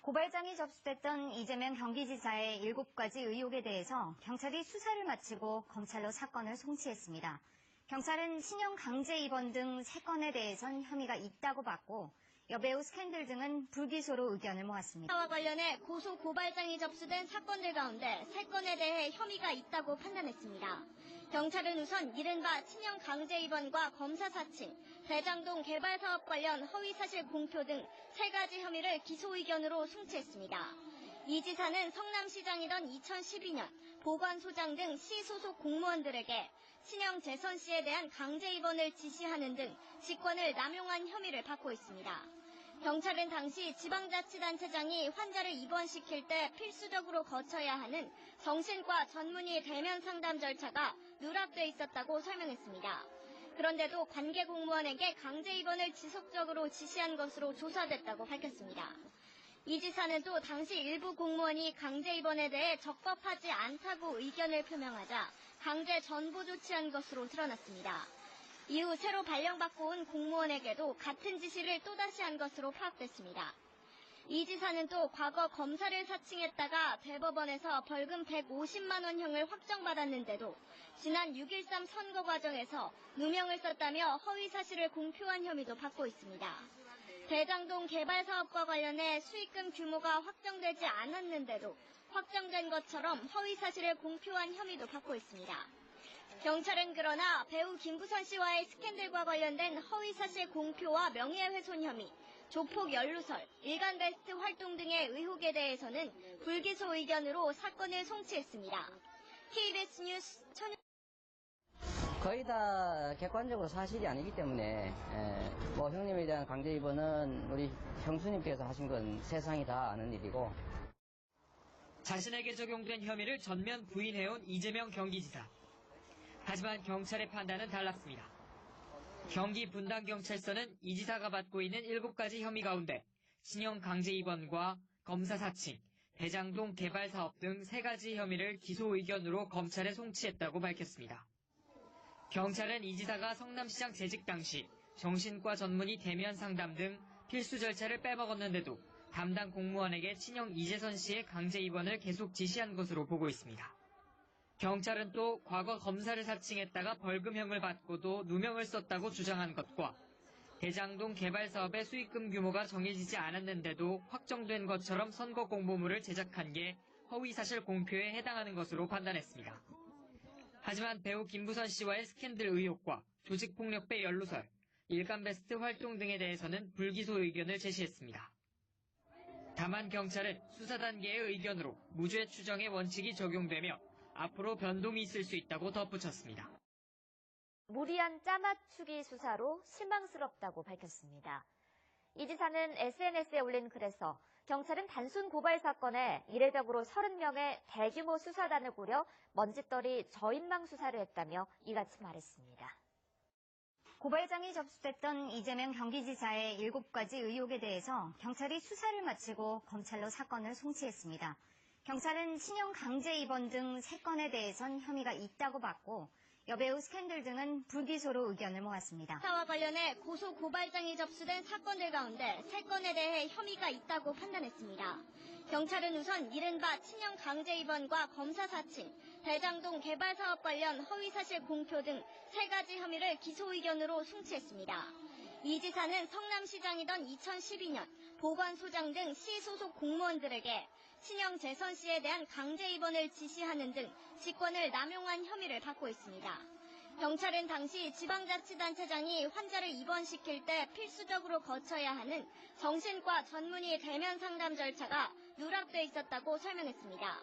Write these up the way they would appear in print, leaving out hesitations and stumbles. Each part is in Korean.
고발장이 접수됐던 이재명 경기지사의 7가지 의혹에 대해서 경찰이 수사를 마치고 검찰로 사건을 송치했습니다. 경찰은 신형 강제 입원 등 3건에 대해선 혐의가 있다고 봤고 여배우 스캔들 등은 불기소로 의견을 모았습니다. 와 관련해 고소 고발장이 접수된 사건들 가운데 3건에 대해 혐의가 있다고 판단했습니다. 경찰은 우선 이른바 친형 강제 입원과 검사 사칭, 대장동 개발 사업 관련 허위사실 공표 등 3가지 혐의를 기소 의견으로 송치했습니다. 이 지사는 성남시장이던 2012년 보건소장 등 시 소속 공무원들에게 친형 재선 씨에 대한 강제 입원을 지시하는 등 직권을 남용한 혐의를 받고 있습니다. 경찰은 당시 지방자치단체장이 환자를 입원시킬 때 필수적으로 거쳐야 하는 정신과 전문의 대면 상담 절차가 누락돼 있었다고 설명했습니다. 그런데도 관계 공무원에게 강제 입원을 지속적으로 지시한 것으로 조사됐다고 밝혔습니다. 이 지사는 또 당시 일부 공무원이 강제 입원에 대해 적법하지 않다고 의견을 표명하자 강제 전보 조치한 것으로 드러났습니다. 이후 새로 발령받고 온 공무원에게도 같은 지시를 또다시 한 것으로 파악됐습니다. 이 지사는 또 과거 검사를 사칭했다가 대법원에서 벌금 150만 원형을 확정받았는데도 지난 6.13 선거 과정에서 누명을 썼다며 허위 사실을 공표한 혐의도 받고 있습니다. 대장동 개발 사업과 관련해 수익금 규모가 확정되지 않았는데도 확정된 것처럼 허위 사실을 공표한 혐의도 받고 있습니다. 경찰은 그러나 배우 김부선 씨와의 스캔들과 관련된 허위사실 공표와 명예훼손 혐의, 조폭 연루설, 일간베스트 활동 등의 의혹에 대해서는 불기소 의견으로 사건을 송치했습니다. KBS 뉴스 거의 다 객관적으로 사실이 아니기 때문에 형님에 대한 강제 입원은 우리 형수님께서 하신 건 세상이 다 아는 일이고. 자신에게 적용된 혐의를 전면 부인해온 이재명 경기지사. 하지만 경찰의 판단은 달랐습니다. 경기 분당경찰서는 이 지사가 받고 있는 7가지 혐의 가운데 신형 강제 입원과 검사 사칭, 대장동 개발 사업 등 3가지 혐의를 기소 의견으로 검찰에 송치했다고 밝혔습니다. 경찰은 이 지사가 성남시장 재직 당시 정신과 전문의 대면 상담 등 필수 절차를 빼먹었는데도 담당 공무원에게 친형 이재선 씨의 강제 입원을 계속 지시한 것으로 보고 있습니다. 경찰은 또 과거 검사를 사칭했다가 벌금형을 받고도 누명을 썼다고 주장한 것과 대장동 개발 사업의 수익금 규모가 정해지지 않았는데도 확정된 것처럼 선거 공보물을 제작한 게 허위사실 공표에 해당하는 것으로 판단했습니다. 하지만 배우 김부선 씨와의 스캔들 의혹과 조직폭력배 연루설, 일간베스트 활동 등에 대해서는 불기소 의견을 제시했습니다. 다만 경찰은 수사 단계의 의견으로 무죄 추정의 원칙이 적용되며 앞으로 변동이 있을 수 있다고 덧붙였습니다. 무리한 짜맞추기 수사로 실망스럽다고 밝혔습니다. 이 지사는 SNS에 올린 글에서 경찰은 단순 고발 사건에 이례적으로 30명의 대규모 수사단을 꾸려 먼지떨이 저인망 수사를 했다며 이같이 말했습니다. 고발장이 접수됐던 이재명 경기지사의 7가지 의혹에 대해서 경찰이 수사를 마치고 검찰로 사건을 송치했습니다. 경찰은 신형 강제 입원 등 3건에 대해선 혐의가 있다고 봤고 여배우 스캔들 등은 불기소로 의견을 모았습니다. 사와 관련해 고소 고발장이 접수된 사건들 가운데 3건에 대해 혐의가 있다고 판단했습니다. 경찰은 우선 이른바 친형 강제 입원과 검사 사칭, 대장동 개발 사업 관련 허위사실 공표 등 3가지 혐의를 기소 의견으로 송치했습니다. 이 지사는 성남시장이던 2012년 보건소장 등 시 소속 공무원들에게 친형 재선 씨에 대한 강제 입원을 지시하는 등 직권을 남용한 혐의를 받고 있습니다. 경찰은 당시 지방자치단체장이 환자를 입원시킬 때 필수적으로 거쳐야 하는 정신과 전문의 대면 상담 절차가 누락돼 있었다고 설명했습니다.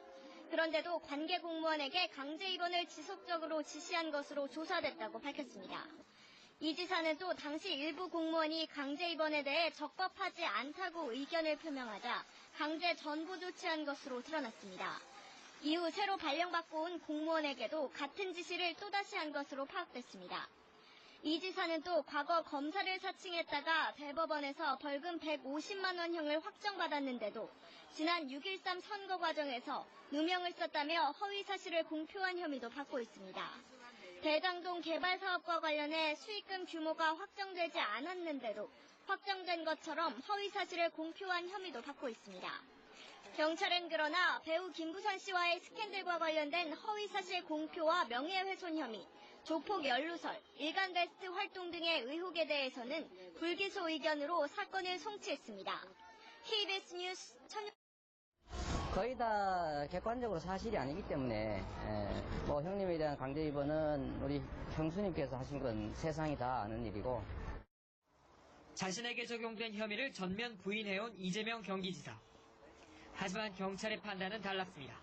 그런데도 관계 공무원에게 강제 입원을 지속적으로 지시한 것으로 조사됐다고 밝혔습니다. 이 지사는 또 당시 일부 공무원이 강제 입원에 대해 적법하지 않다고 의견을 표명하자 강제 전보 조치한 것으로 드러났습니다. 이후 새로 발령받고 온 공무원에게도 같은 지시를 또다시 한 것으로 파악됐습니다. 이 지사는 또 과거 검사를 사칭했다가 대법원에서 벌금 150만 원형을 확정받았는데도 지난 6.13 선거 과정에서 누명을 썼다며 허위 사실을 공표한 혐의도 받고 있습니다. 대장동 개발 사업과 관련해 수익금 규모가 확정되지 않았는데도 확정된 것처럼 허위 사실을 공표한 혐의도 받고 있습니다. 경찰은 그러나 배우 김부선 씨와의 스캔들과 관련된 허위 사실 공표와 명예훼손 혐의, 조폭 연루설, 일간베스트 활동 등의 의혹에 대해서는 불기소 의견으로 사건을 송치했습니다. KBS 뉴스 거의 다 객관적으로 사실이 아니기 때문에 뭐 형님에 대한 강제 입원은 우리 형수님께서 하신 건 세상이 다 아는 일이고 자신에게 적용된 혐의를 전면 부인해온 이재명 경기지사. 하지만 경찰의 판단은 달랐습니다.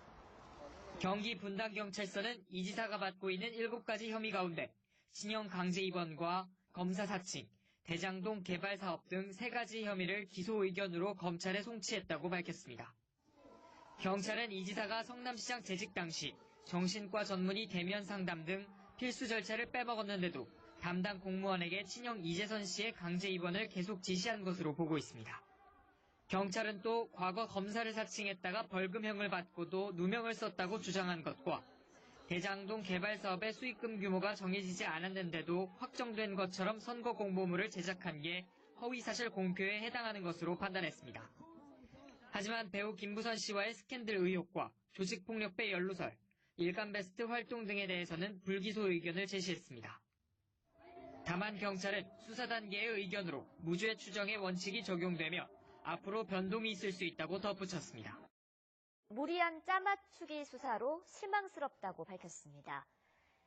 경기 분당경찰서는 이 지사가 받고 있는 7가지 혐의 가운데 신형 강제 입원과 검사 사칭, 대장동 개발 사업 등 3가지 혐의를 기소 의견으로 검찰에 송치했다고 밝혔습니다. 경찰은 이 지사가 성남시장 재직 당시 정신과 전문의 대면 상담 등 필수 절차를 빼먹었는데도 담당 공무원에게 친형 이재선 씨의 강제 입원을 계속 지시한 것으로 보고 있습니다. 경찰은 또 과거 검사를 사칭했다가 벌금형을 받고도 누명을 썼다고 주장한 것과 대장동 개발 사업의 수익금 규모가 정해지지 않았는데도 확정된 것처럼 선거 공보물을 제작한 게 허위사실 공표에 해당하는 것으로 판단했습니다. 하지만 배우 김부선 씨와의 스캔들 의혹과 조직폭력배 연루설, 일간베스트 활동 등에 대해서는 불기소 의견을 제시했습니다. 다만 경찰은 수사 단계의 의견으로 무죄 추정의 원칙이 적용되며 앞으로 변동이 있을 수 있다고 덧붙였습니다. 무리한 짜맞추기 수사로 실망스럽다고 밝혔습니다.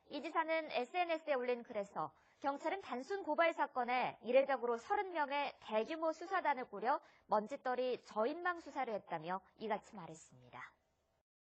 이 지사는 SNS에 올린 글에서 경찰은 단순 고발 사건에 이례적으로 30명의 대규모 수사단을 꾸려 먼지떨이 저인망 수사를 했다며 이같이 말했습니다.